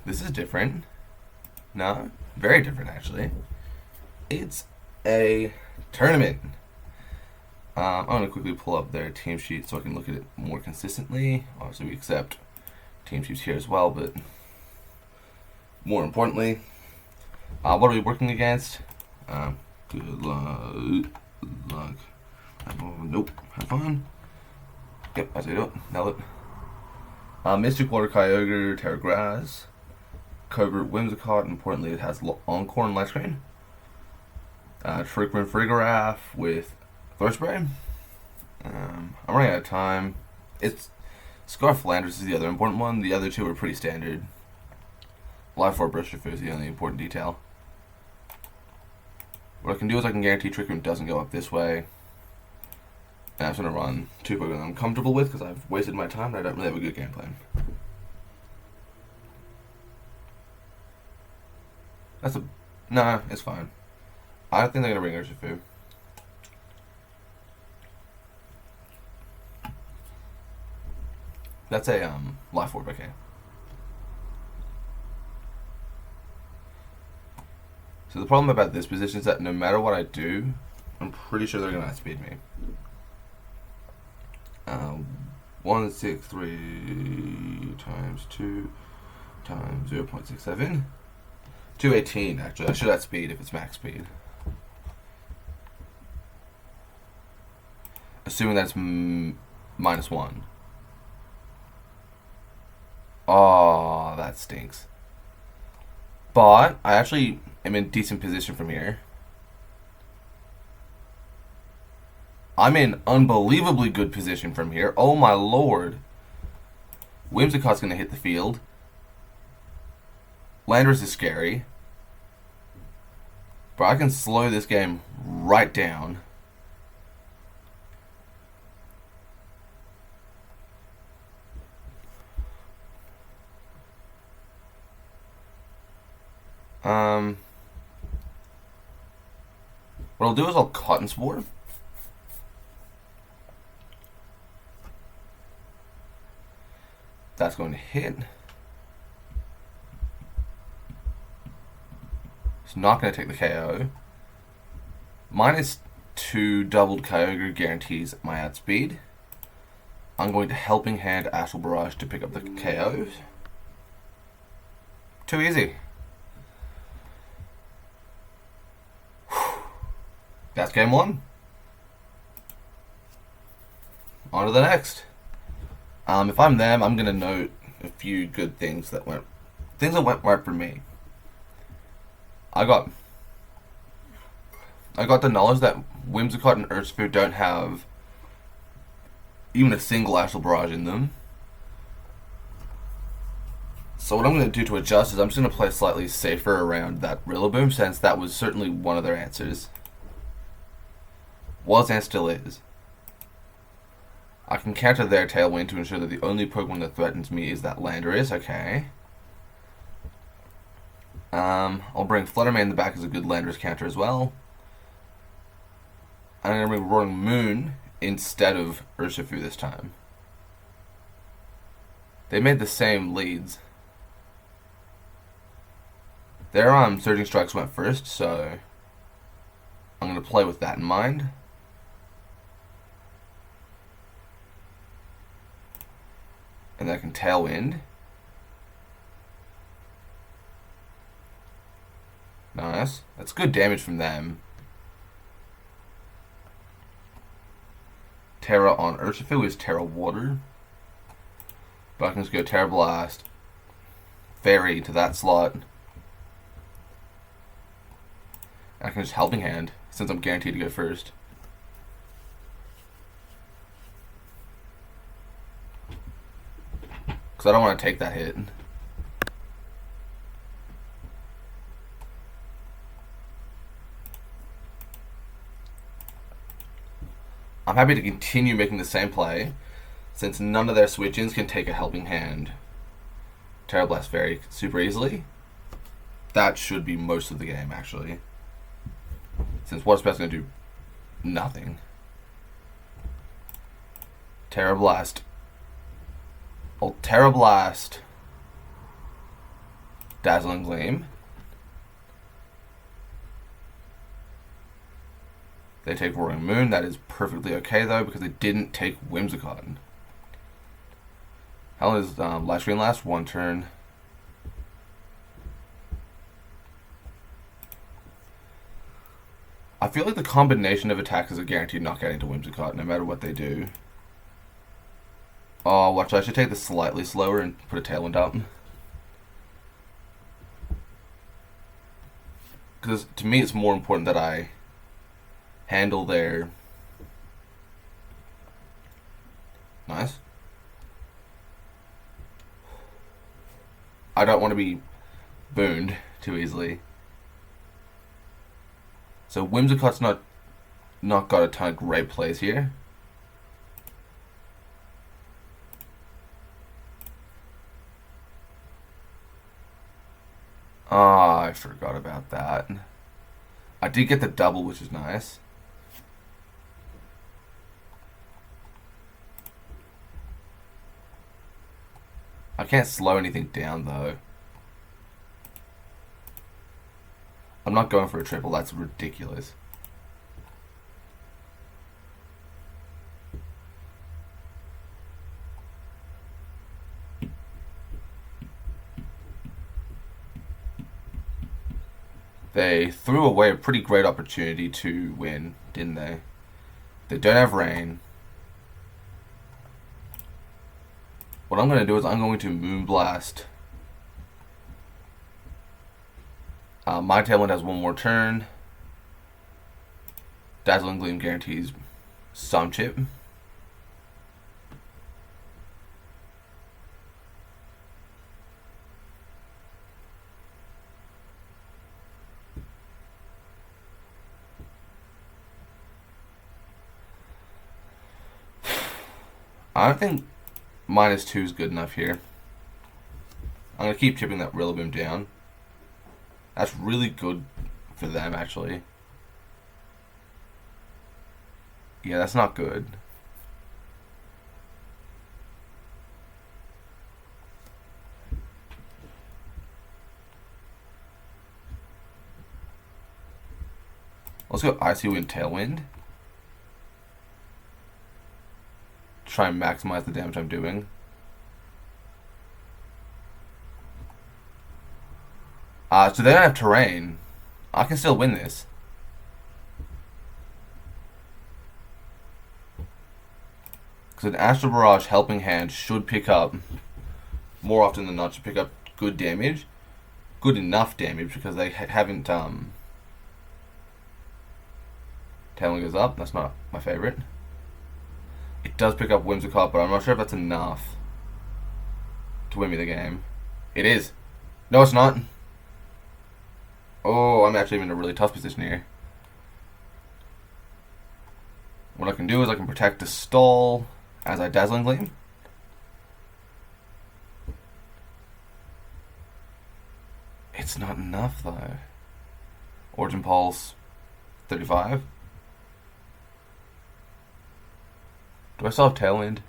This is different. No, very different actually. It's a tournament. I'm going to quickly pull up their team sheet so I can look at it more consistently. Obviously, we accept team sheets here as well, but more importantly, what are we working against? Good luck. Nope. Have fun. Yep, that's how you do it. Nail it. Mystic Water Kyogre, Terra Grass, Covert Whimsicott. Importantly, it has Encore and Light Screen. Trickman Frigoraph with Thirst Spray. I'm running out of time. It's Scarf Landers is the other important one. The other two are pretty standard. Life Orb Urshifu is the only important detail. What I can do is I can guarantee Trickman doesn't go up this way. And I'm just going to run two Pokemon I'm comfortable with because I've wasted my time and I don't really have a good game plan. Nah, it's fine. I don't think they're going to bring Urshifu. That's a Life Orb, okay. So the problem about this position is that no matter what I do, I'm pretty sure they're going to outspeed me. 163 times 2 times 0.67. 218 actually. I should outspeed if it's max speed. Assuming that's -1. Oh, that stinks. But I actually am in decent position from here. I'm in unbelievably good position from here. Oh my lord. Whimsicott's going to hit the field. Landorus is scary. But I can slow this game right down. What I'll do is I'll Cotton Spore. That's going to hit. It's not going to take the KO. -2 doubled Kyogre guarantees my outspeed. I'm going to Helping Hand Astral Barrage to pick up the KOs. Too easy. That's game one. On to the next. If I'm them, I'm gonna note a few good things that went right for me. I got the knowledge that Whimsicott and Urshifu don't have even a single Astral Barrage in them. So what I'm going to do to adjust is I'm just going to play slightly safer around that Rillaboom, since that was certainly one of their answers. Was and still is. I can counter their Tailwind to ensure that the only Pokemon that threatens me is that Landorus, okay. I'll bring Fluttermane in the back as a good Landorus counter as well. I'm going to bring Roaring Moon instead of Urshifu this time. They made the same leads. Their Surging Strikes went first, so I'm going to play with that in mind. And then I can Tailwind. Nice. That's good damage from them. Terra on Urshifu is Terra Water. But I can just go Terra Blast. Fairy to that slot. I can just Helping Hand, since I'm guaranteed to go first. Because I don't want to take that hit. I'm happy to continue making the same play, since none of their switch-ins can take a Helping Hand. Terra Blast Fairy super easily. That should be most of the game, actually. Since Water Spout's going to do nothing. Terra Blast. Oh, Terra Blast. Dazzling Gleam. They take Roaring Moon. That is perfectly okay, though, because they didn't take Whimsicott. How long does Live Screen last? 1 turn. I feel like the combination of attacks is a guaranteed knockout into Whimsicott, no matter what they do. Oh, watch, I should take this slightly slower and put a Tailwind up. Because to me, it's more important that I handle their... Nice. I don't want to be booned too easily. So Whimsicott's not got a ton of great plays here. Ah, I forgot about that. I did get the double, which is nice. I can't slow anything down, though. I'm not going for a triple. That's ridiculous. They threw away a pretty great opportunity to win, didn't they? They don't have rain. What I'm going to do is I'm going to Moonblast. My Tailwind has 1 more turn. Dazzling Gleam guarantees some chip. I don't think -2 is good enough here. I'm going to keep chipping that Rillaboom down. That's really good for them, actually. Yeah, that's not good. Let's go Icy Wind, Tailwind. Try and maximize the damage I'm doing. So they don't have terrain. I can still win this. Because an Astral Barrage Helping Hand should pick up, more often than not, should pick up good damage. Good enough damage, because they haven't... Tailwind goes up. That's not my favorite. It does pick up Whimsicott, but I'm not sure if that's enough to win me the game. It is. No, it's not. Oh, I'm actually in a really tough position here. What I can do is I can protect the stall as I Dazzling Gleam. It's not enough, though. Origin Pulse, 35. Do I still have Tailwind?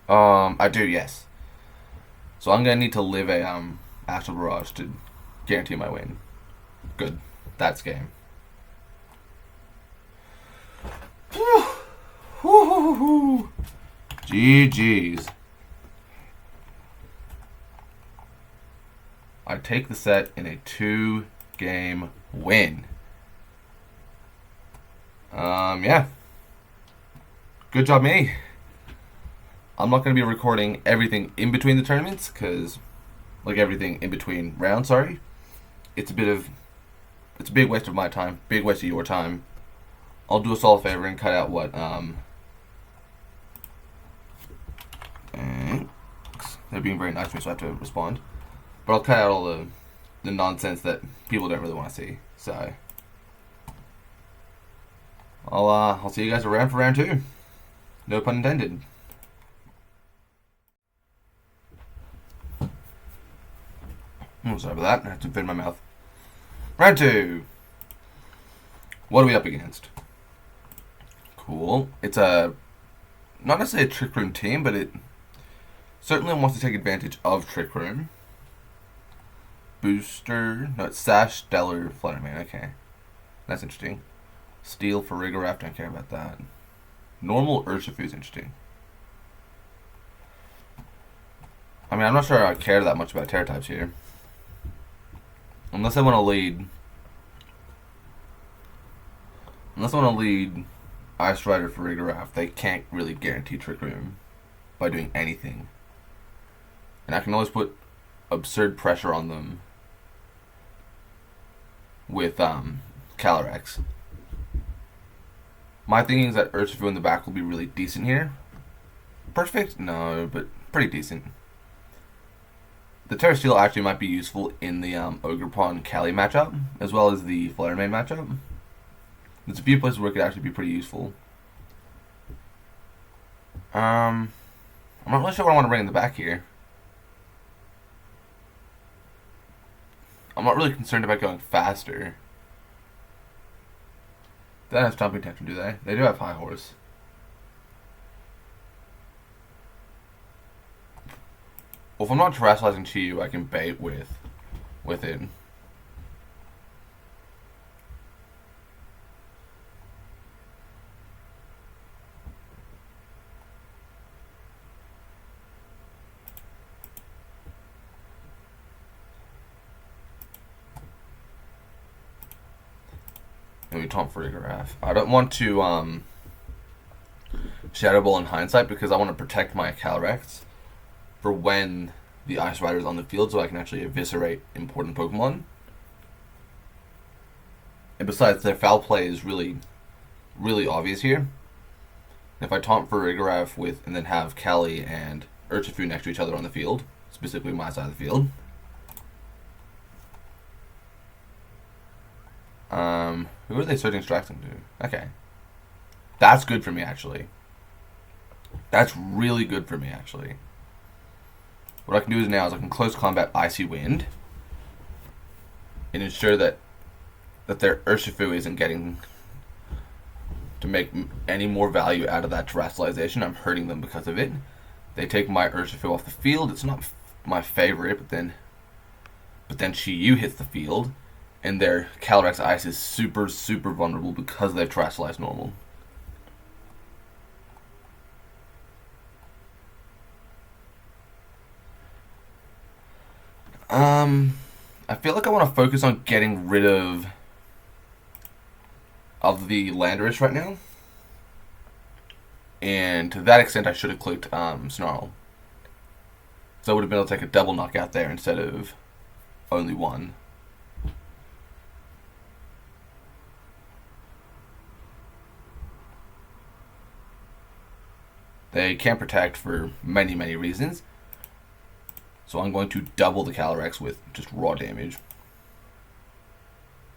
I do, yes. So I'm gonna need to live a Astral Barrage to guarantee my win. Good. That's game. GG's. I take the set in a 2-game win. Yeah. Good job, me. I'm not going to be recording everything in between the tournaments, because, like everything in between rounds, sorry. It's a big waste of my time, big waste of your time. I'll do us all a favor and cut out what, they're being very nice to me, so I have to respond. But I'll cut out all the nonsense that people don't really want to see, so. I'll see you guys around for round 2. No pun intended. Oh, sorry about that. I had to fit in my mouth. Round 2. What are we up against? Cool. It's not necessarily a Trick Room team, but it certainly wants to take advantage of Trick Room. Booster. No, it's Sash, Stellar, Flutterman. Okay. That's interesting. Steel for Rigoraft, don't care about that. Normal Urshifu is interesting. I mean, I'm not sure I care that much about Terra types here. Unless I want to lead Ice Rider for Rigoraft, they can't really guarantee Trick Room by doing anything. And I can always put absurd pressure on them with Calyrex. My thinking is that Urshifu in the back will be really decent here. Perfect? No, but pretty decent. The Terra Steel actually might be useful in the Ogerpon Cali matchup, as well as the Fluttermane matchup. There's a few places where it could actually be pretty useful. I'm not really sure what I want to bring in the back here. I'm not really concerned about going faster. They don't have Stomping Tantrum, do they? They do have High Horse. Well, if I'm not terrestrializing Chi-Yu, I can bait with it. Maybe Taunt for Rigoraft. I don't want to Shadow Ball in hindsight because I want to protect my Calyrex for when the Ice Rider is on the field so I can actually eviscerate important Pokemon. And besides, their foul play is really, really obvious here. If I taunt for Rigoraft with and then have Cali and Urshifu next to each other on the field, specifically my side of the field. Who are they switching strikes into? Okay. That's good for me, actually. That's really good for me, actually. What I can do is now is I can close combat Icy Wind and ensure that their Urshifu isn't getting to make any more value out of that terrestrialization. I'm hurting them because of it. They take my Urshifu off the field. It's not my favorite, but then Chi-Yu hits the field, and their Calyrex Ice is super, super vulnerable because they've terrestrialized normal. I feel like I want to focus on getting rid of the Landorus right now. And to that extent, I should have clicked Snarl. So I would have been able to take a double knockout there instead of only one. They can't protect for many, many reasons. So I'm going to double the Calyrex with just raw damage.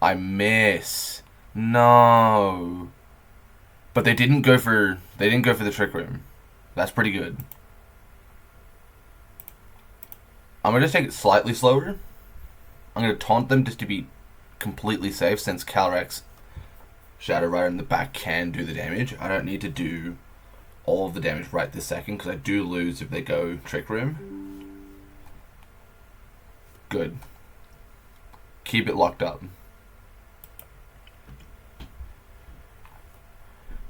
I miss. No. But they didn't go for the Trick Room. That's pretty good. I'm gonna just take it slightly slower. I'm gonna taunt them just to be completely safe since Calyrex Shadow Rider in the back can do the damage. I don't need to do all of the damage right this second because I do lose if they go Trick Room. Good. Keep it locked up.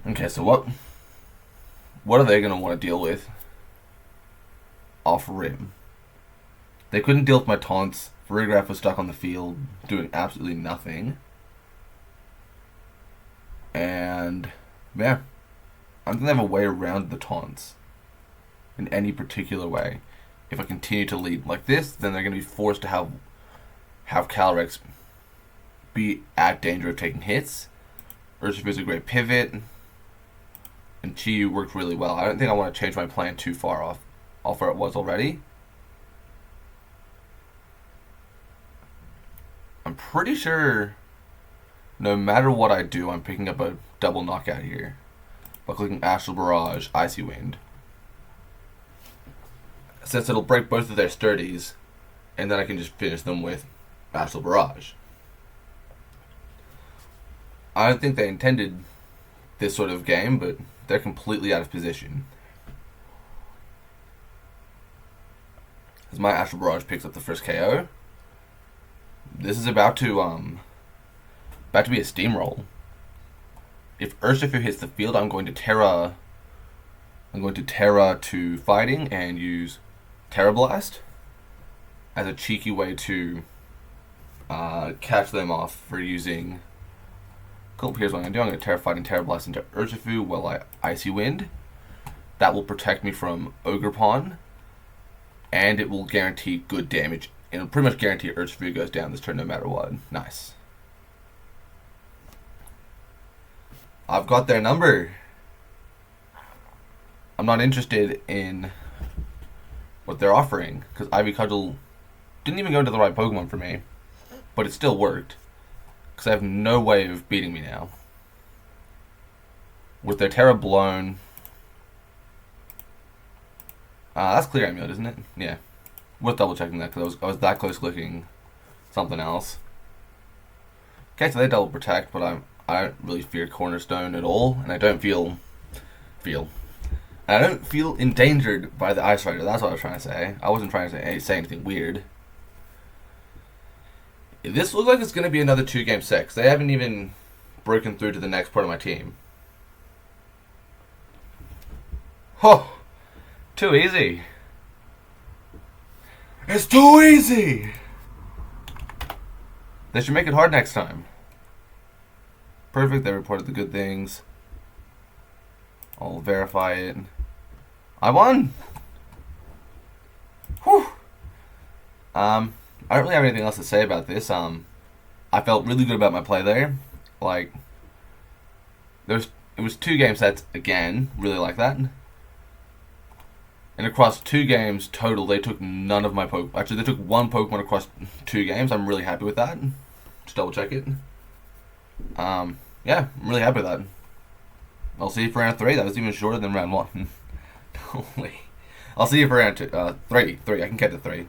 Okay, so what are they going to want to deal with off rim? They couldn't deal with my taunts. Rigoraft was stuck on the field doing absolutely nothing. And, yeah. I don't think they have a way around the taunts in any particular way. If I continue to lead like this, then they're going to be forced to have Calyrex be at danger of taking hits. Urshifu is a great pivot. And Chi-Yu worked really well. I don't think I want to change my plan too far off where it was already. I'm pretty sure no matter what I do, I'm picking up a double knockout here by clicking Astral Barrage, Icy Wind. Since it'll break both of their sturdies, and then I can just finish them with Astral Barrage. I don't think they intended this sort of game, but they're completely out of position. As my Astral Barrage picks up the first KO, This is about to be a steamroll. If Urshifu hits the field, I'm going to Terra to fighting and use Terra Blast as a cheeky way to catch them off for using. Cool. Here's what I'm going to do. I'm going to Terra Fighting Terra Blast into Urshifu while I Icy Wind. That will protect me from Ogre Pawn, and it will guarantee good damage. It'll pretty much guarantee Urshifu goes down this turn no matter what. Nice. I've got their number. I'm not interested in what they're offering, because Ivy Cudgel didn't even go into the right Pokemon for me, but it still worked, because I have no way of beating me now. With their Terra blown, that's clear amulet, isn't it? Yeah. Worth double checking that, because I was that close clicking something else. Okay, so they double protect, but I don't really fear Cornerstone at all, and I don't feel endangered by the Ice Rider. That's what I was trying to say. I wasn't trying to say anything weird. This looks like it's going to be another 2-game 6. They haven't even broken through to the next part of my team. Oh, too easy. It's too easy. They should make it hard next time. Perfect, they reported the good things. I'll verify it. I won! Whew! I don't really have anything else to say about this. I felt really good about my play there. Like, it was 2 game sets again, really like that. And across 2 games total, they took none of my Pokemon. Actually, they took 1 Pokemon across 2 games. I'm really happy with that. Just double check it. Yeah, I'm really happy with that. I'll see you for round 3. That was even shorter than round 1. Holy. I'll see you for round 2. 3. I can get to 3.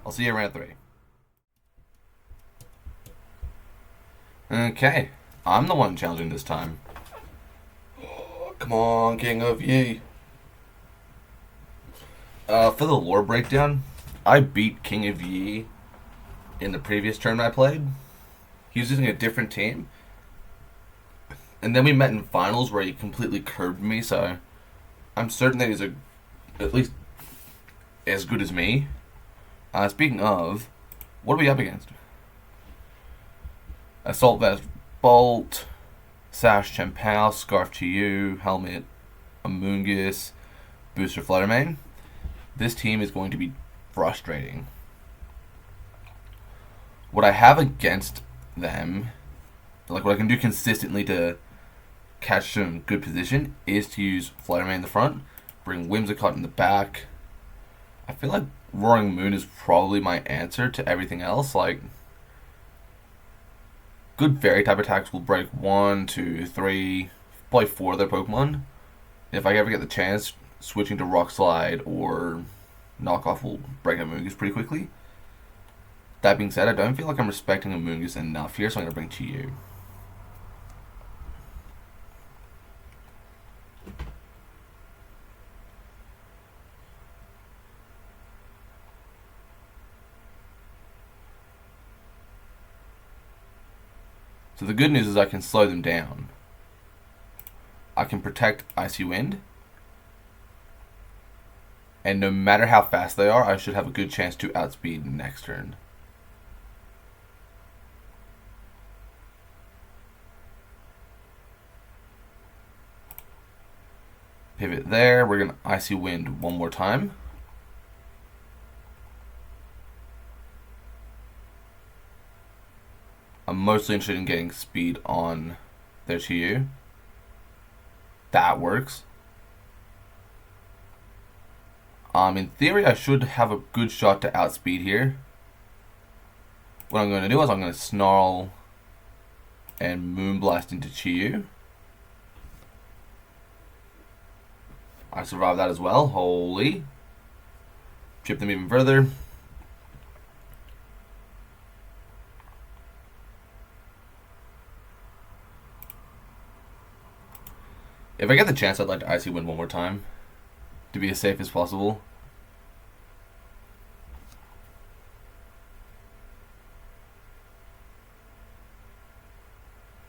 I'll see you around 3. Okay. I'm the one challenging this time. Oh, come on, King of Yi. For the lore breakdown, I beat King of Yi in the previous tournament I played. He was using a different team. And then we met in finals where he completely curbed me, so I'm certain that he's at least as good as me. Speaking of, what are we up against? Assault Vest Bolt, Sash Chempao, Scarf Chiyu, Helmet, Amoonguss, Booster Fluttermane. This team is going to be frustrating. What I have against them, like what I can do consistently to catch some good position, is to use Fluttermane in the front, bring Whimsicott in the back. I feel like Roaring Moon is probably my answer to everything else. Like, good fairy type attacks will break 1, 2, 3, probably 4 of their Pokemon. If I ever get the chance, switching to Rock Slide or Knockoff will break Amoonguss pretty quickly. That being said, I don't feel like I'm respecting Amoonguss enough here, so I'm going to bring Chiyu. So the good news is I can slow them down. I can protect Icy Wind. And no matter how fast they are, I should have a good chance to outspeed next turn. Pivot there. We're going to Icy Wind one more time. I'm mostly interested in getting speed on their Chiyu. That works. In theory, I should have a good shot to outspeed here. What I'm going to do is I'm going to Snarl and Moonblast into Chiyu. I survived that as well. Holy. Chip them even further. If I get the chance, I'd like to Icy Wind one more time, to be as safe as possible.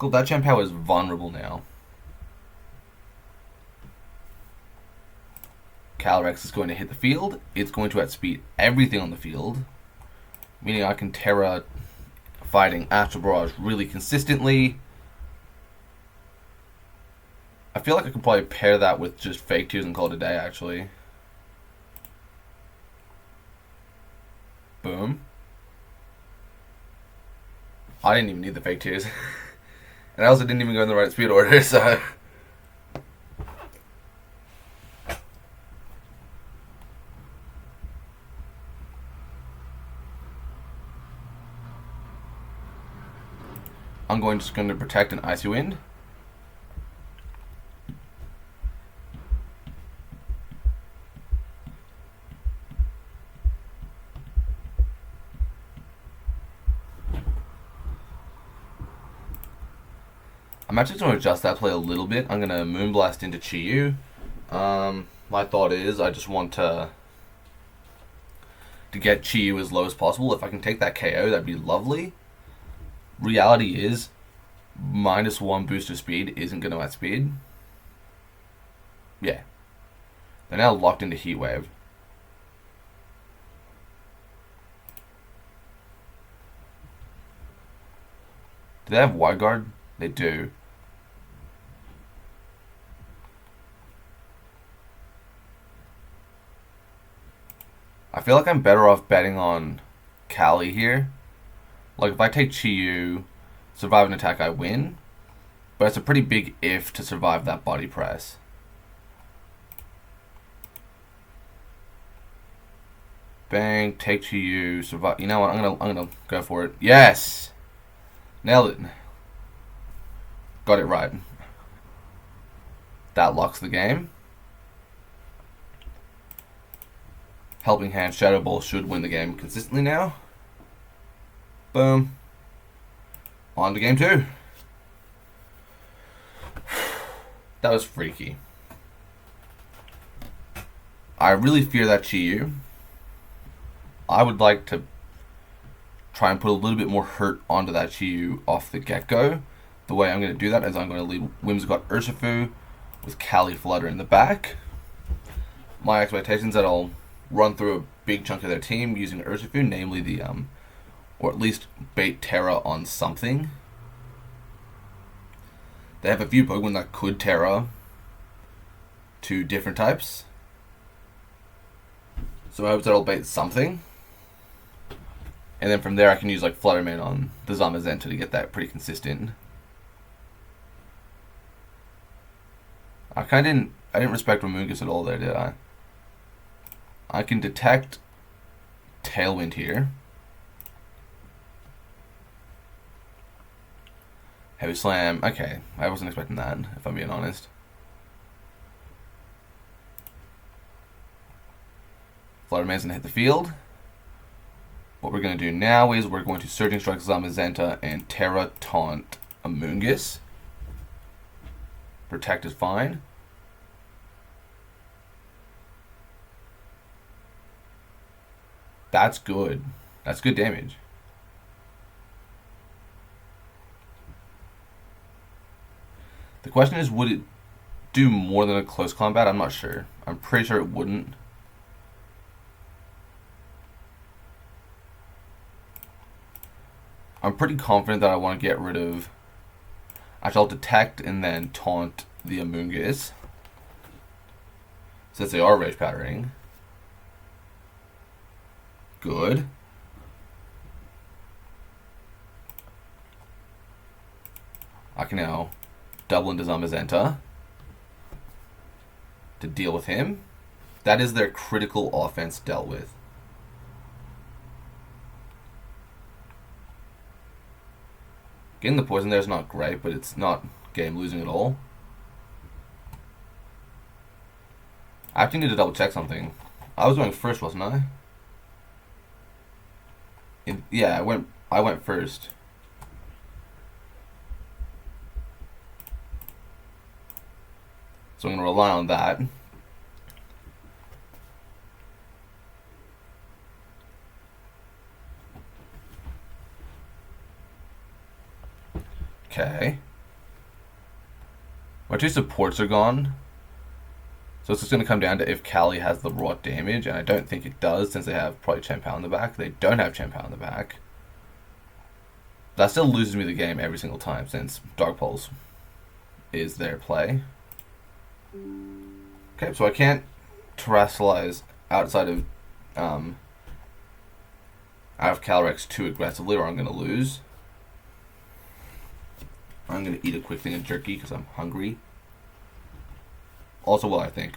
Cool, that Champ Power is vulnerable now. Calyrex is going to hit the field. It's going to outspeed everything on the field, meaning I can Terra fighting Astral Barrage really consistently. I feel like I could probably pair that with just Fake Tears and call it a day, actually. Boom. I didn't even need the Fake Tears. And I also didn't even go in the right speed order, so... I'm just going to protect an Icy Wind. I'm actually going to adjust that play a little bit. I'm going to Moonblast into Chi-Yu. My thought is I just want to get Chi-Yu as low as possible. If I can take that KO, that'd be lovely. Reality is, -1 booster speed isn't going to outspeed. Yeah. They're now locked into Heat Wave. Do they have Wide Guard? They do. I feel like I'm better off betting on Cali here. Like, if I take Chi-Yu, survive an attack, I win. But it's a pretty big if to survive that body press. Bang, take Chi-Yu, survive. You know what? I'm gonna go for it. Yes, nailed it. Got it right. That locks the game. Helping Hand Shadow Ball should win the game consistently now. Boom. On to game 2. That was freaky. I really fear that Chi-Yu. I would like to try and put a little bit more hurt onto that Chi-Yu off the get-go. The way I'm going to do that is I'm going to lead Whimsicott Urshifu with Cali Flutter in the back. My expectation is that I'll run through a big chunk of their team using Urshifu, namely the or at least bait Terra on something. They have a few Pokemon that could Terra to different types. So I hope that I'll bait something. And then from there I can use like Flutterman on the Zamazenta to get that pretty consistent. I didn't respect Ramungus at all there, did I? I can detect Tailwind here. Heavy Slam. Okay, I wasn't expecting that, if I'm being honest. Flutterman's gonna hit the field. What we're gonna do now is we're going to Surging Strike Zamazenta and Terra Taunt Amoonguss. Protect is fine. That's good. That's good damage. The question is, would it do more than a close combat? I'm not sure. I'm pretty sure it wouldn't. I'm pretty confident that I want to get rid of... Actually, I'll detect and then taunt the Amoonguss, since they are Rage Powdering. Good. I can now double into Zamazenta to deal with him. That is their critical offense dealt with. Getting the poison there is not great, but it's not game losing at all. I actually need to double check something. I was going first, wasn't I? Yeah, I went first. So I'm going to rely on that. Okay. My two supports are gone. So it's just going to come down to if Callie has the raw damage, and I don't think it does since they have probably Chen-Pao in the back. They don't have Chen-Pao in the back. That still loses me the game every single time since Dark Pulse is their play. Okay, so I can't terrestrialize outside of Calyrex too aggressively or I'm going to lose. I'm going to eat a quick thing of jerky because I'm hungry. Also, what I think.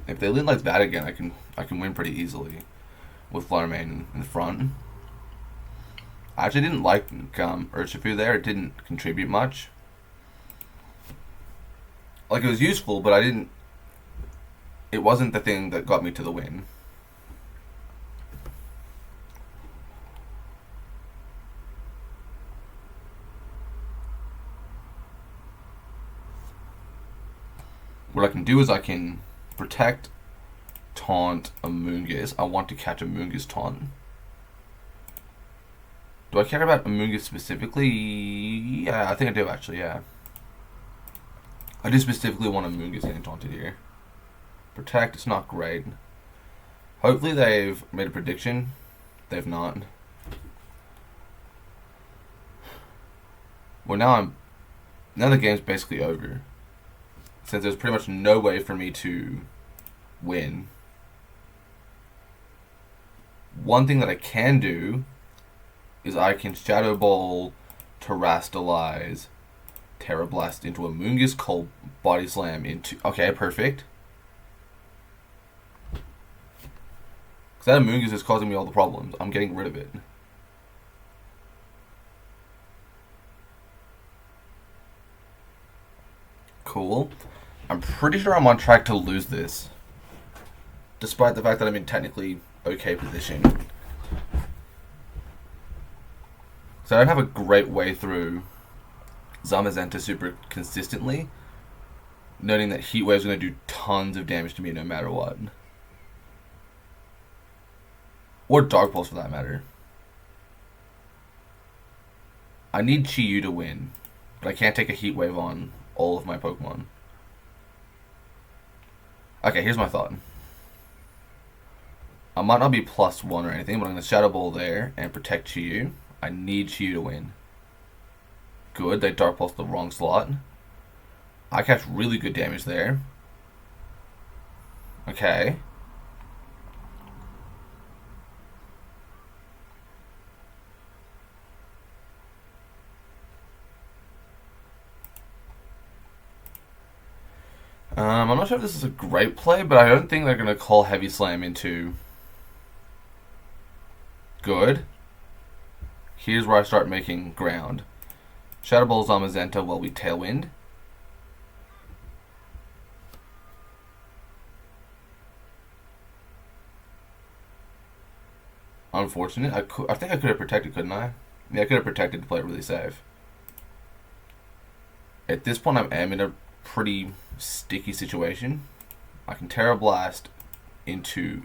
If they lead like that again, I can win pretty easily with Fluttermane in the front. I actually didn't like Urshifu there. It didn't contribute much. Like, it was useful, but it wasn't the thing that got me to the win. What I can do is I can protect, taunt a Moongus. I want to catch a Moongus taunt. Do I care about a Moongus specifically? Yeah, I think I do actually, yeah. I do specifically want a Moongus getting taunted here. Protect, it's not great. Hopefully they've made a prediction. They've not. Well, now the game's basically over. Since there's pretty much no way for me to win. One thing that I can do is I can Shadow Ball, Terrastalize, Terra Blast into a Moongus, Cold Body Slam into... Okay, perfect. Because that Moongus is causing me all the problems. I'm getting rid of it. Cool. I'm pretty sure I'm on track to lose this. Despite the fact that I'm in technically okay position. So I don't have a great way through Zamazenta super consistently. Noting that Heat Wave's going to do tons of damage to me no matter what. Or Dark Pulse for that matter. I need Chi-Yu to win. But I can't take a Heat Wave on all of my Pokemon. Okay, here's my thought. I might not be +1 or anything, but I'm going to Shadow Ball there and protect Chi-Yu. I need Chi-Yu to win. Good, they Dark Pulse the wrong slot. I catch really good damage there. Okay. I'm not sure if this is a great play, but I don't think they're going to call Heavy Slam into... Good. Here's where I start making ground. Shadow Ball Zamazenta while we Tailwind. Unfortunate. I think I could have protected, couldn't I? Yeah, I could have protected to play it really safe. At this point, I am in a pretty sticky situation. I can Terra Blast into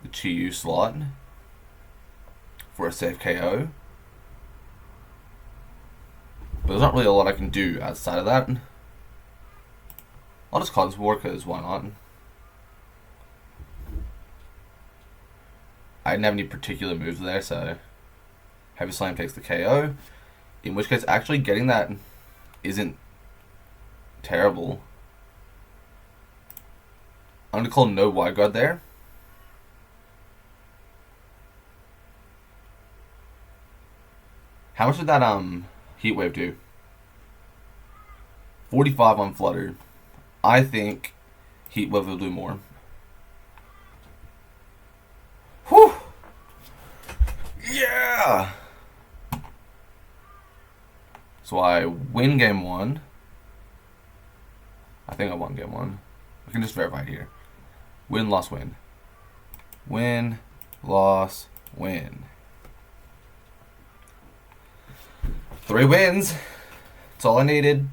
the Chi-Yu slot for a safe KO. But there's not really a lot I can do outside of that. I'll just Cosmos War because why not? I didn't have any particular moves there, so Heavy Slam takes the KO. In which case, actually getting that isn't terrible. I'm going to call no Wide Guard there. How much did that Heat Wave do? 45 on Flutter. I think Heat Wave will do more. Whew! Yeah! So I win game 1. I think I won game 1. I can just verify it here. Win, loss, win. Win, loss, win. 3 wins. That's all I needed.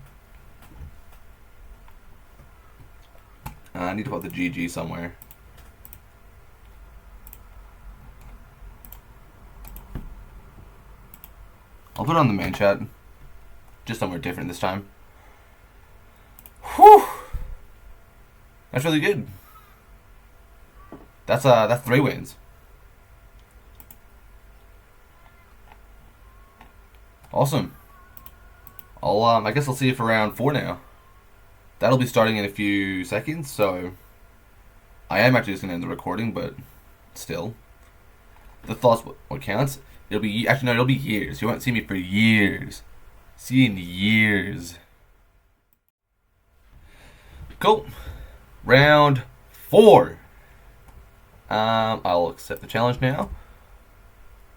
I need to put the GG somewhere. I'll put it on the main chat. Just somewhere different this time. Whew! That's really good. That's 3 wins. Awesome. I guess I'll see you for round 4 now. That'll be starting in a few seconds, so I am actually just gonna end the recording, but still, the thoughts what counts. It'll be years. You won't see me for years. See you in years. Cool. Round 4. I'll accept the challenge now.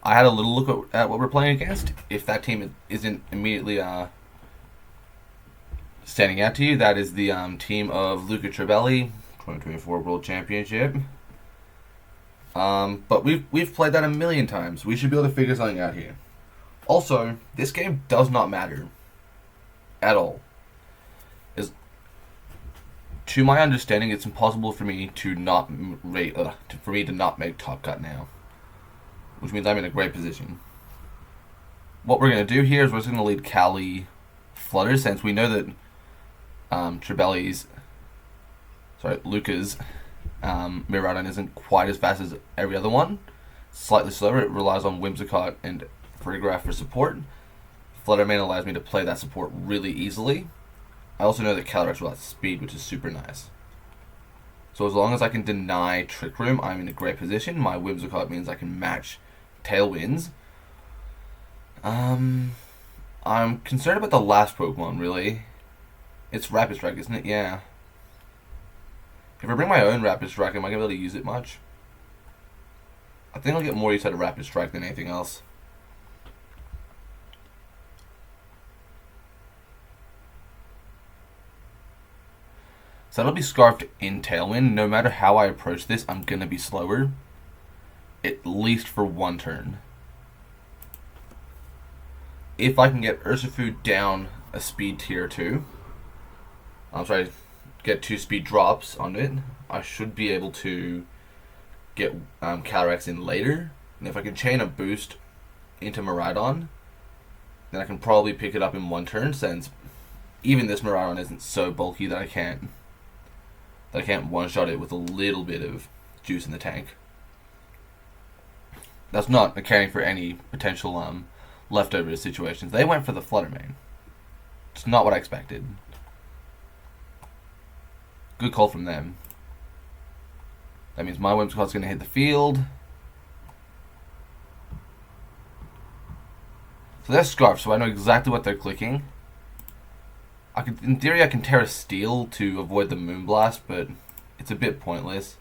I had a little look at what we're playing against. If that team isn't immediately standing out to you, that is the team of Luca Trebelli, 2024 World Championship. But we've played that a million times. We should be able to figure something out here. Also, this game does not matter at all. To my understanding, it's impossible for me to not make top cut now, which means I'm in a great position. What we're gonna do here is we're just gonna lead Cali Flutter, since we know that Luca's Miraidon isn't quite as fast as every other one. Slightly slower. It relies on Whimsicott and Choreograph for support. Fluttermane allows me to play that support really easily. I also know that Calyrex will have speed, which is super nice. So as long as I can deny Trick Room, I'm in a great position. My Whimsicott means I can match Tailwinds. I'm concerned about the last Pokemon, really. It's Rapid Strike, isn't it? Yeah. If I bring my own Rapid Strike, am I going to be able to use it much? I think I'll get more use out of Rapid Strike than anything else. So that'll be Scarfed in Tailwind. No matter how I approach this, I'm going to be slower. At least for 1 turn. If I can get Urshifu down a speed tier 2. Get 2 speed drops on it. I should be able to get Calyrex in later. And if I can chain a boost into Miraidon, then I can probably pick it up in 1 turn, since even this Miraidon isn't so bulky that I can't one-shot it with a little bit of juice in the tank. That's not accounting for any potential leftover situations. They went for the Fluttermane. It's not what I expected. Good call from them. That means my Whimsicott's going to hit the field. So they're Scarf, so I know exactly what they're clicking. In theory, I can Terra Steel to avoid the Moonblast, but it's a bit pointless.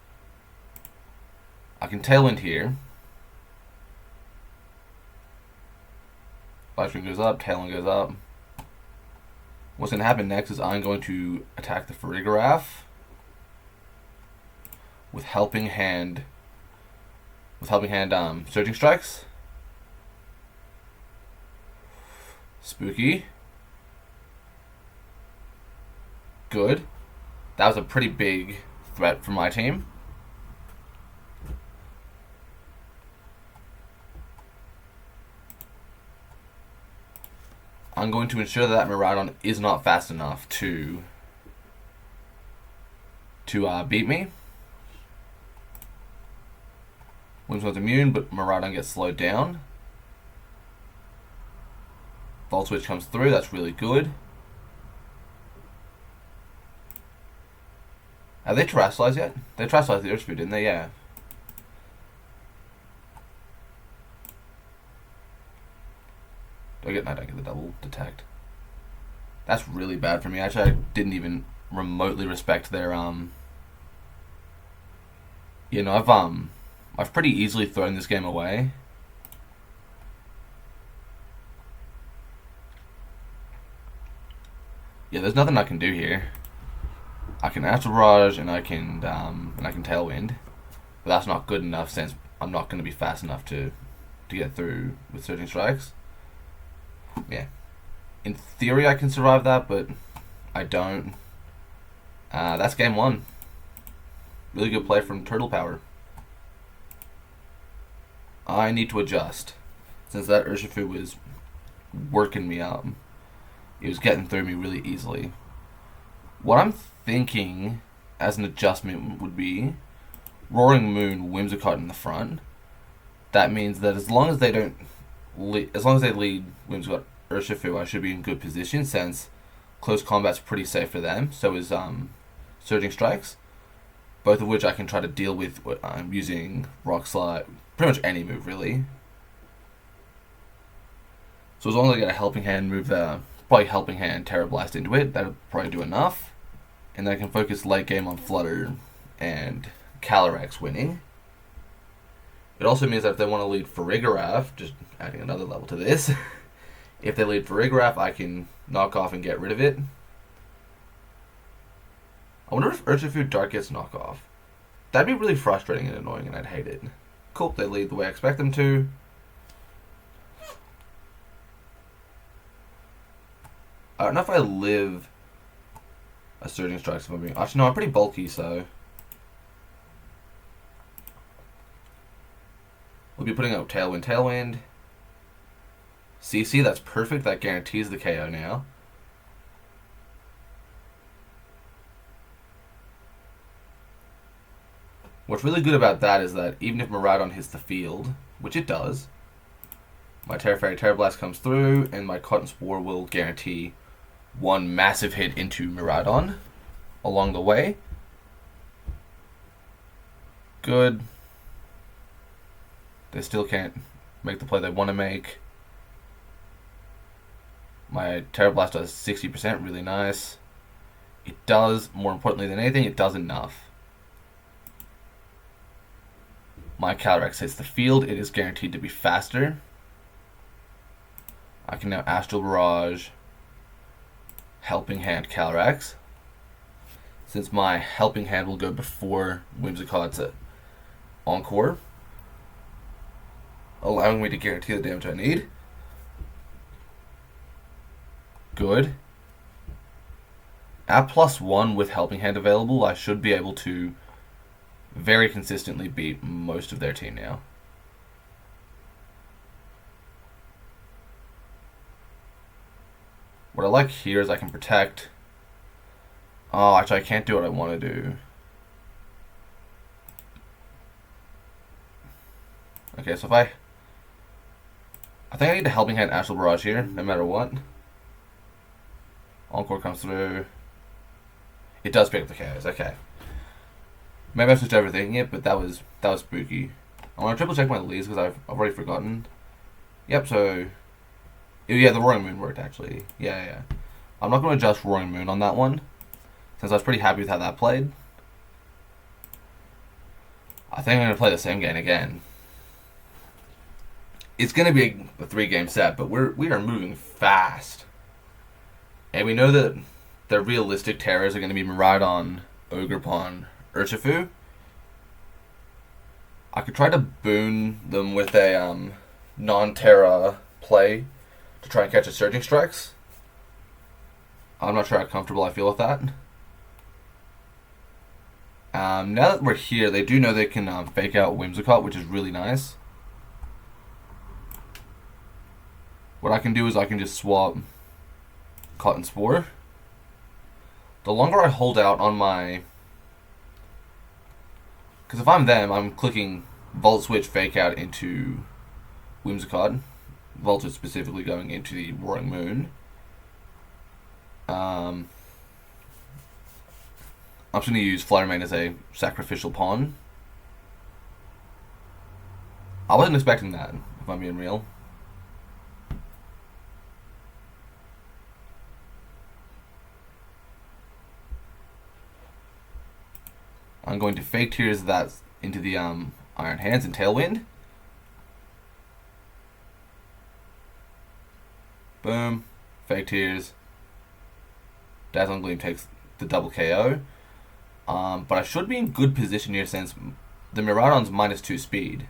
I can Tailwind here. Life Stream goes up, Tailwind goes up. What's going to happen next is I'm going to attack the Farigiraf with Helping Hand. Surging Strikes. Spooky. Good. That was a pretty big threat for my team. I'm going to ensure that Miraidon is not fast enough to beat me. Whimsicott's immune, but Miraidon gets slowed down. Volt Switch comes through, that's really good. Have they terrestrialized yet? They terrestrialized the Urshifu, didn't they? Yeah. I don't get the double detect. That's really bad for me. Actually, I didn't even remotely respect their I've pretty easily thrown this game away. Yeah, there's nothing I can do here. I can Astral Barrage and I can Tailwind, but that's not good enough, since I'm not going to be fast enough to get through with Surging Strikes. Yeah, in theory I can survive that, but I don't. That's game 1. Really good play from Turtle Power. I need to adjust. Since that Urshifu was working me up. It was getting through me really easily. What I'm thinking as an adjustment would be Roaring Moon, Whimsicott in the front. That means that as long as they don't, as long as they lead Whimsicott Urshifu, I should be in good position since close combat's pretty safe for them. So is Surging Strikes, both of which I can try to deal with using Rock Slide, pretty much any move really. So as long as I get a Helping Hand move there, probably Helping Hand Terra Blast into it, that'll probably do enough. And then I can focus late game on Flutter and Calyrex winning. It also means that if they want to lead Farigiraf, just adding another level to this, if they lead Farigiraf, I can knock off and get rid of it. I wonder if Urshifu Dark gets knock off. That'd be really frustrating and annoying, and I'd hate it. Cool, they lead the way I expect them to. I don't know if I live a Surging Strikes if I'm being... Actually, no, I'm pretty bulky, so... We'll be putting out Tailwind, Tailwind. CC, that's perfect. That guarantees the KO now. What's really good about that is that even if Miraidon hits the field, which it does, my Terra Fairy Terra Blast comes through, and my Cotton Spore will guarantee one massive hit into Miraidon along the way. Good. They still can't make the play they want to make. My Terra Blast does 60%, really nice. It does, more importantly than anything, it does enough. My Calyrex hits the field, it is guaranteed to be faster. I can now Astral Barrage, Helping Hand Calyrex. Since my Helping Hand will go before Whimsicott's Encore, allowing me to guarantee the damage I need. Good. At +1 with Helping Hand available, I should be able to very consistently beat most of their team now. What I like here is I can protect. Oh, actually I can't do what I want to do. Okay, so if I think I need a Helping Hand Astral Barrage here, no matter what. Encore comes through. It does pick up the KOs, okay. Maybe I switched overthinking it, but that was spooky. I want to triple check my leads because I've already forgotten. Yep, so... Yeah, the Roaring Moon worked actually. Yeah. I'm not going to adjust Roaring Moon on that one, since I was pretty happy with how that played. I think I'm going to play the same game again. It's going to be a 3-game set, but we are moving fast. And we know that the realistic terrors are going to be Miraidon, Ogerpon, Urshifu. I could try to boon them with a non-Terra play to try and catch a Surging Strikes. I'm not sure how comfortable I feel with that. Now that we're here, they do know they can fake out Whimsicott, which is really nice. What I can do is I can just swap Cotton Spore. The longer I hold out on my... Because if I'm them, I'm clicking Volt Switch Fake Out into Whimsicott. Voltage specifically going into the Roaring Moon. I'm just going to use Fluttermane as a sacrificial pawn. I wasn't expecting that, if I'm being real. I'm going to Fake Tears that into the Iron Hands and Tailwind. Boom. Fake Tears. Dazzling Gleam takes the double KO. But I should be in good position here since the Miraidon's -2 speed.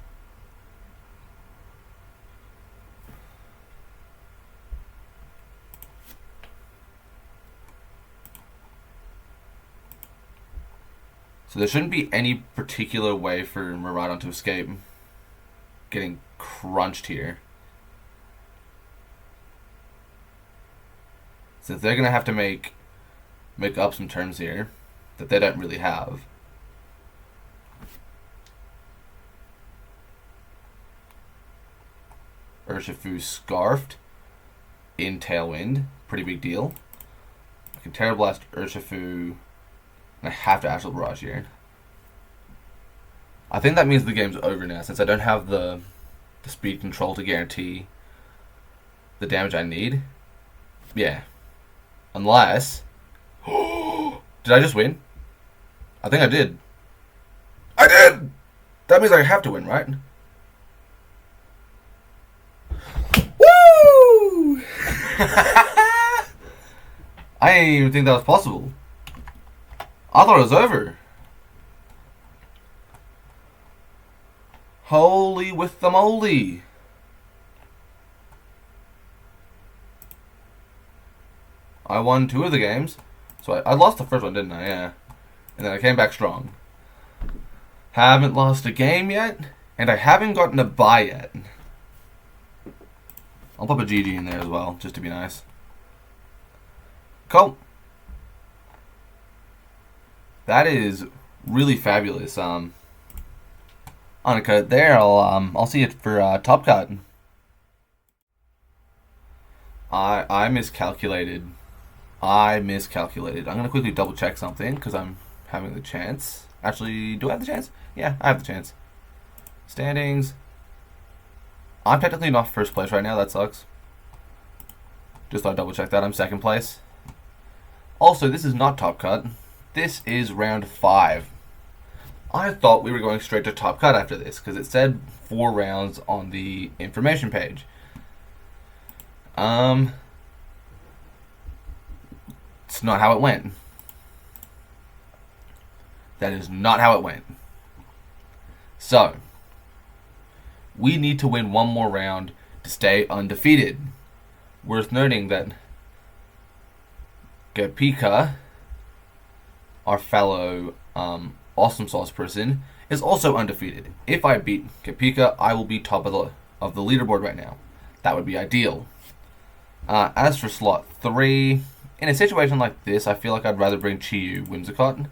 So there shouldn't be any particular way for Miraidon to escape getting crunched here. Since they're going to have to make up some turns here that they don't really have. Urshifu Scarfed in Tailwind. Pretty big deal. I can Terra Blast Urshifu, and I have to Astral Barrage here. I think that means the game's over now, since I don't have the speed control to guarantee the damage I need. Yeah. Unless... Did I just win? I think I did. I did! That means I have to win, right? Woo! I didn't even think that was possible. I thought it was over. Holy with the moly. I won 2 of the games. So I lost the first one, didn't I? Yeah. And then I came back strong. Haven't lost a game yet. And I haven't gotten a bye yet. I'll pop a GG in there as well, just to be nice. Cool. That is really fabulous. Undercut there. I'll see it for top cut. I miscalculated. I'm gonna quickly double check something because I'm having the chance. Actually, do I have the chance? Yeah, I have the chance. Standings. I'm technically not first place right now. That sucks. Just thought I'd double check that. I'm second place. Also, this is not top cut. This is round 5. I thought we were going straight to top cut after this because it said 4 rounds on the information page. It's not how it went. That is not how it went. So, we need to win one more round to stay undefeated. Worth noting that Gopika, our fellow awesome sauce person, is also undefeated. If I beat Gopika, I will be top of the leaderboard right now. That would be ideal. As for slot 3, in a situation like this, I feel like I'd rather bring Chi-Yu Whimsicott,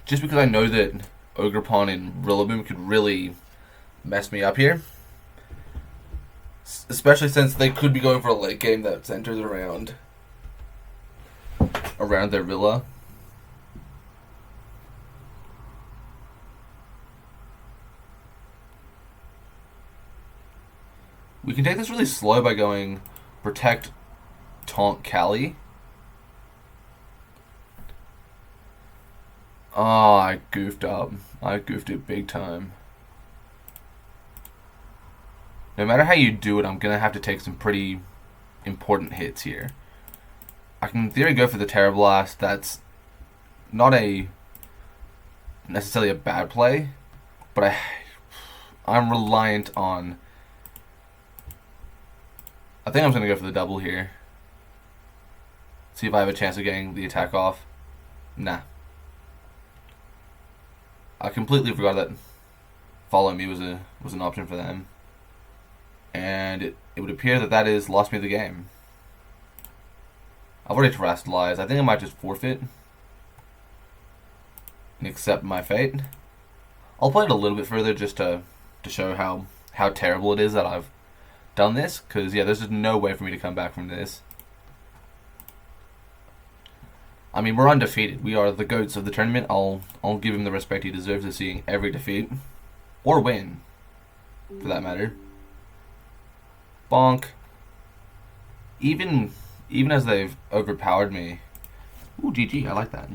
just because I know that Ogerpon and Rillaboom could really mess me up here. Especially since they could be going for a late game that centers around their Rilla. We can take this really slow by going Protect, Taunt, Cali. Oh, I goofed up. I goofed it big time. No matter how you do it, I'm going to have to take some pretty important hits here. I can in theory go for the Terra Blast. That's not necessarily a bad play, but I'm reliant on... I think I'm just going to go for the double here. See if I have a chance of getting the attack off. Nah. I completely forgot that Follow Me was an option for them. And it would appear that is lost me the game. I've already terrestrialized. I think I might just forfeit and accept my fate. I'll play it a little bit further just to show how terrible it is that I've done this. Because, yeah, there's just no way for me to come back from this. I mean, we're undefeated. We are the GOATs of the tournament. I'll give him the respect he deserves of seeing every defeat. Or win, for that matter. Bonk. Even as they've overpowered me. Ooh, GG, I like that.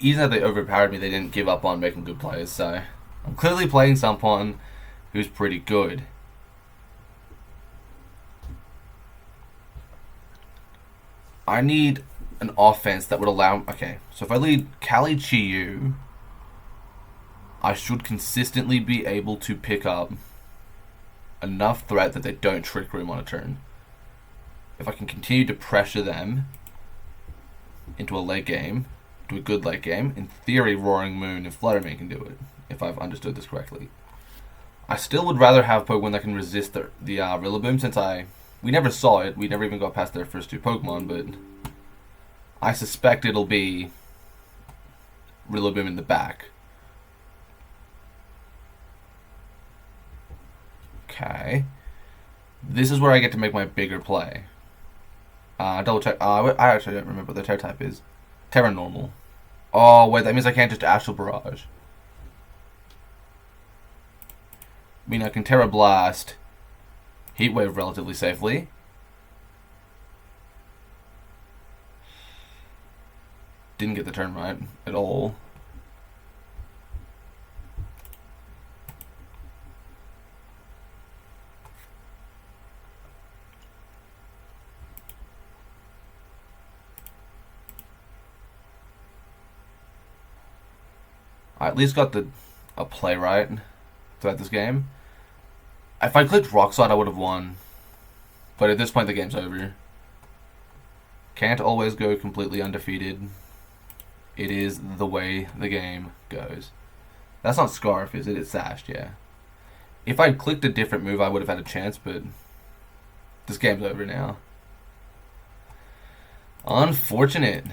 Even as they overpowered me, they didn't give up on making good plays, so I'm clearly playing someone who's pretty good. I need an offense that would allow... Okay, so if I lead Cali Chi-Yu, I should consistently be able to pick up enough threat that they don't Trick Room on a turn. If I can continue to pressure them into a late game do a good late game. In theory, Roaring Moon and Fluttermane can do it, if I've understood this correctly. I still would rather have Pokemon that can resist the Rillaboom, since we never saw it. We never even got past their first 2 Pokemon, but I suspect it'll be Rillaboom in the back. Okay. This is where I get to make my bigger play. Double check. I actually don't remember what the Terra type is. Terra Normal. Oh, wait, that means I can't just Astral Barrage. I mean, I can Terra Blast, Heat Wave relatively safely. Didn't get the turn right at all. I at least got a play right throughout this game. If I clicked Rock Slide, I would have won. But at this point, the game's over. Can't always go completely undefeated. It is the way the game goes. That's not Scarf, is it? It's Sashed, yeah. If I'd clicked a different move, I would have had a chance, but this game's over now. Unfortunate.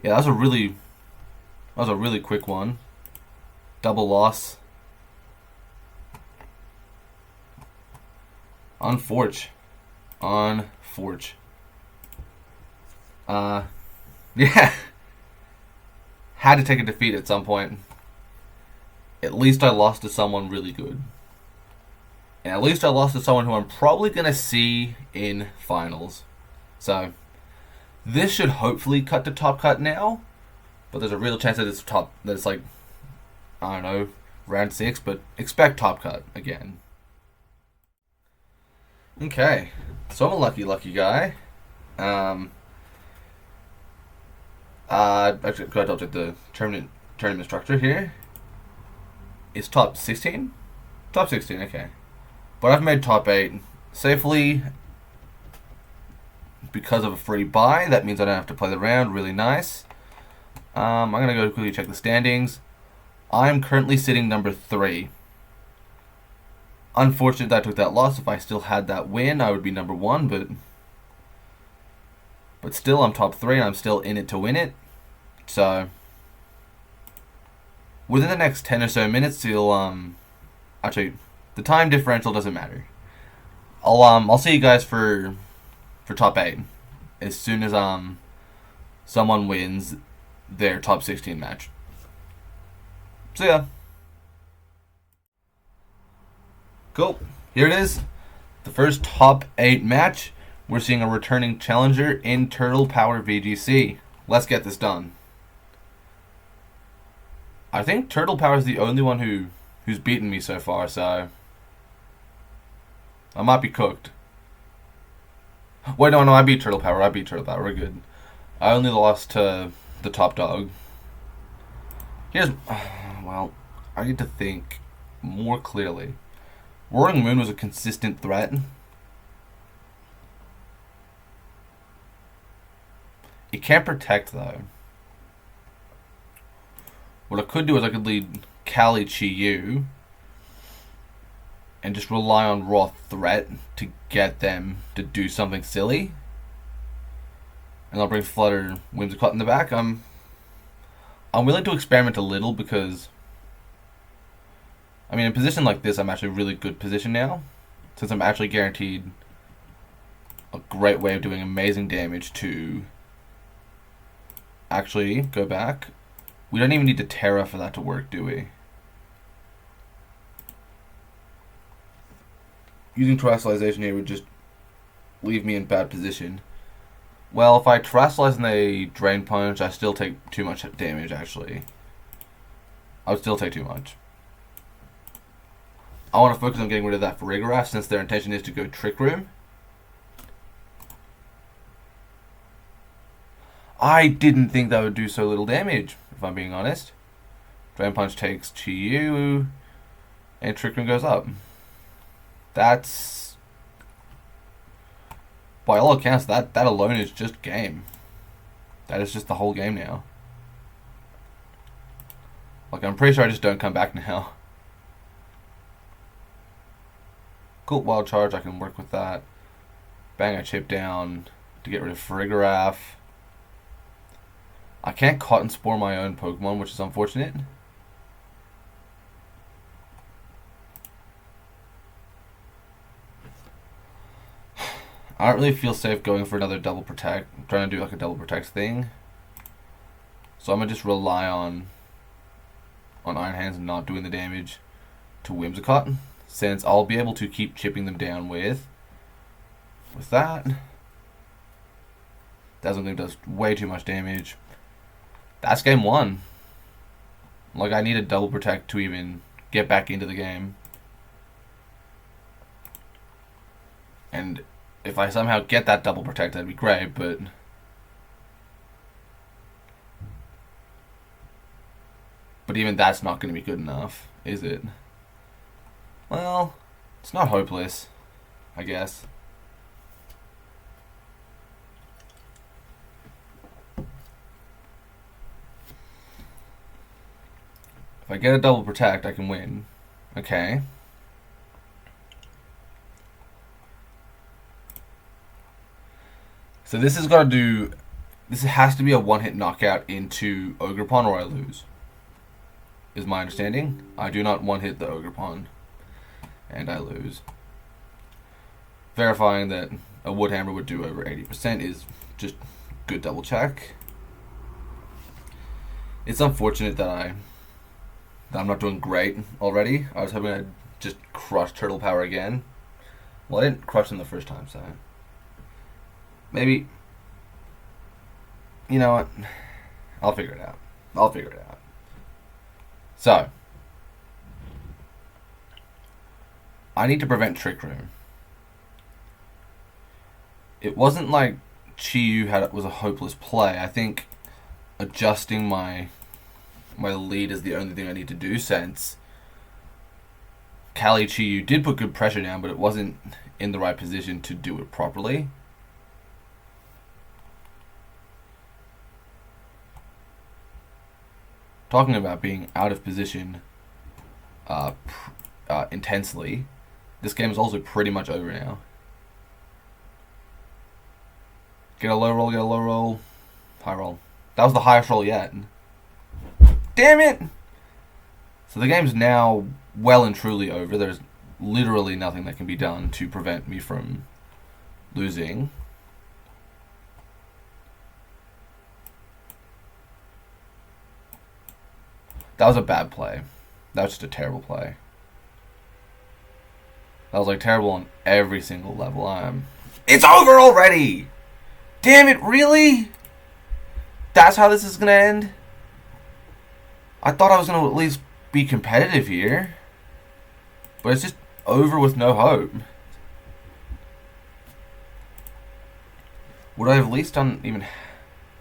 Yeah, that was a really quick one. Double loss. Unforge. Yeah. Had to take a defeat at some point. At least I lost to someone really good. And at least I lost to someone who I'm probably going to see in finals. So, this should hopefully cut to top cut now. But there's a real chance that it's like, I don't know, round 6. But expect top cut again. Okay. So I'm a lucky guy. Actually, got to update the tournament structure here. It's top 16? Top 16, okay. But I've made top 8 safely because of a free buy. That means I don't have to play the round. Really nice. I'm going to go quickly check the standings. I'm currently sitting number 3. Unfortunate that I took that loss. If I still had that win, I would be number 1, but still, I'm top 3, and I'm still in it to win it. So, within the next 10 or so minutes, actually, the time differential doesn't matter. I'll see you guys for top 8 as soon as someone wins their top 16 match. See ya. Cool. Here it is. The first top 8 match. We're seeing a returning challenger in Turtle Power VGC. Let's get this done. I think Turtle Power is the only one who's beaten me so far, so I might be cooked. Wait, no, I beat Turtle Power. We're good. I only lost to the top dog. Well, I need to think more clearly. Roaring Moon was a consistent threat. It can't protect, though. What I could do is I could lead Cali Chi-Yu and just rely on raw threat to get them to do something silly. And I'll bring Flutter Whimsicott in the back. I'm willing to experiment a little because, I mean, in a position like this, I'm actually in a really good position now, since I'm actually guaranteed a great way of doing amazing damage to actually go back. We don't even need to Terra for that to work, do we? Using Terrestrialization here would just leave me in bad position. Well, if I Terrestrialize and they Drain Punch, I still take too much damage, actually. I would still take too much. I want to focus on getting rid of that Farigiraf since their intention is to go Trick Room. I didn't think that would do so little damage, if I'm being honest. Drain Punch takes Chi-Yu, and Trick Room goes up. That's by all accounts, that alone is just game. That is just the whole game now. Like, I'm pretty sure I just don't come back now. Cool, wild charge, I can work with that. Bang, I chip down to get rid of Farigiraf. I can't Cotton Spore my own Pokemon, which is unfortunate. I don't really feel safe going for another double protect. I'm trying to do like a double protect thing. So I'm going to just rely on Iron Hands and not doing the damage to Whimsicott, since I'll be able to keep chipping them down with that. Dazzling does way too much damage. That's game one. Like, I need a double protect to even get back into the game. And if I somehow get that double protect, that'd be great, but even that's not going to be good enough, is it? Well, it's not hopeless, I guess. If I get a double protect, I can win. Okay. So this has got to do... This has to be a one-hit knockout into Ogerpon or I lose. Is my understanding. I do not one-hit the Ogerpon. And I lose. Verifying that a Woodhammer would do over 80% is just good double check. It's unfortunate that I'm not doing great already. I was hoping I'd just crush Turtle Power again. Well, I didn't crush him the first time, so maybe, you know what? I'll figure it out. So, I need to prevent Trick Room. It wasn't like Chi-Yu was a hopeless play. I think adjusting my lead is the only thing I need to do, since Kali Chi-Yu did put good pressure down, but it wasn't in the right position to do it properly. Talking about being out of position intensely, this game is also pretty much over now. Get a low roll, high roll. That was the highest roll yet. Damn it! So the game's now well and truly over. There's literally nothing that can be done to prevent me from losing. That was a bad play. That was just a terrible play. That was like terrible on every single level. It's over already! Damn it, really? That's how this is gonna end? I thought I was gonna at least be competitive here. But it's just over with no hope. Would I have at least done even...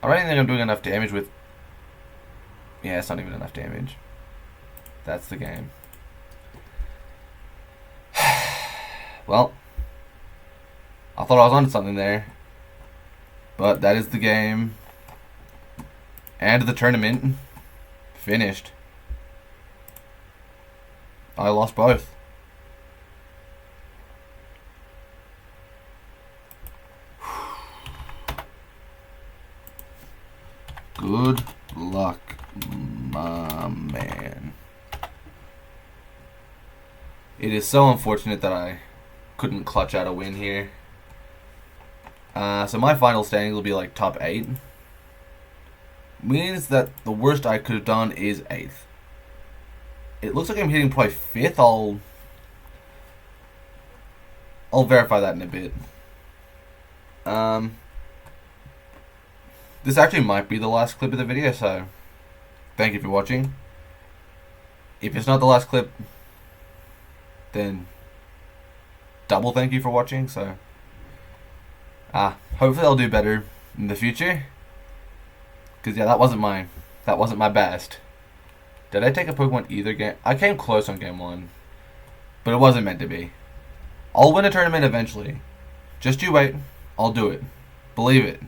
I don't even think I'm doing enough damage with... Yeah, it's not even enough damage. That's the game. Well, I thought I was onto something there. But that is the game. And the tournament. Finished. I lost both. Good luck, my man. It is so unfortunate that I couldn't clutch out a win here. So my final standing will be like top 8. Means that the worst I could have done is 8th. It looks like I'm hitting probably 5th. I'll verify that in a bit. This actually might be the last clip of the video, so thank you for watching. If it's not the last clip, then double thank you for watching. So hopefully I'll do better in the future. Cause yeah, that wasn't my best. Did I take a Pokemon either game? I came close on game 1, but it wasn't meant to be. I'll win a tournament eventually. Just you wait. I'll do it. Believe it.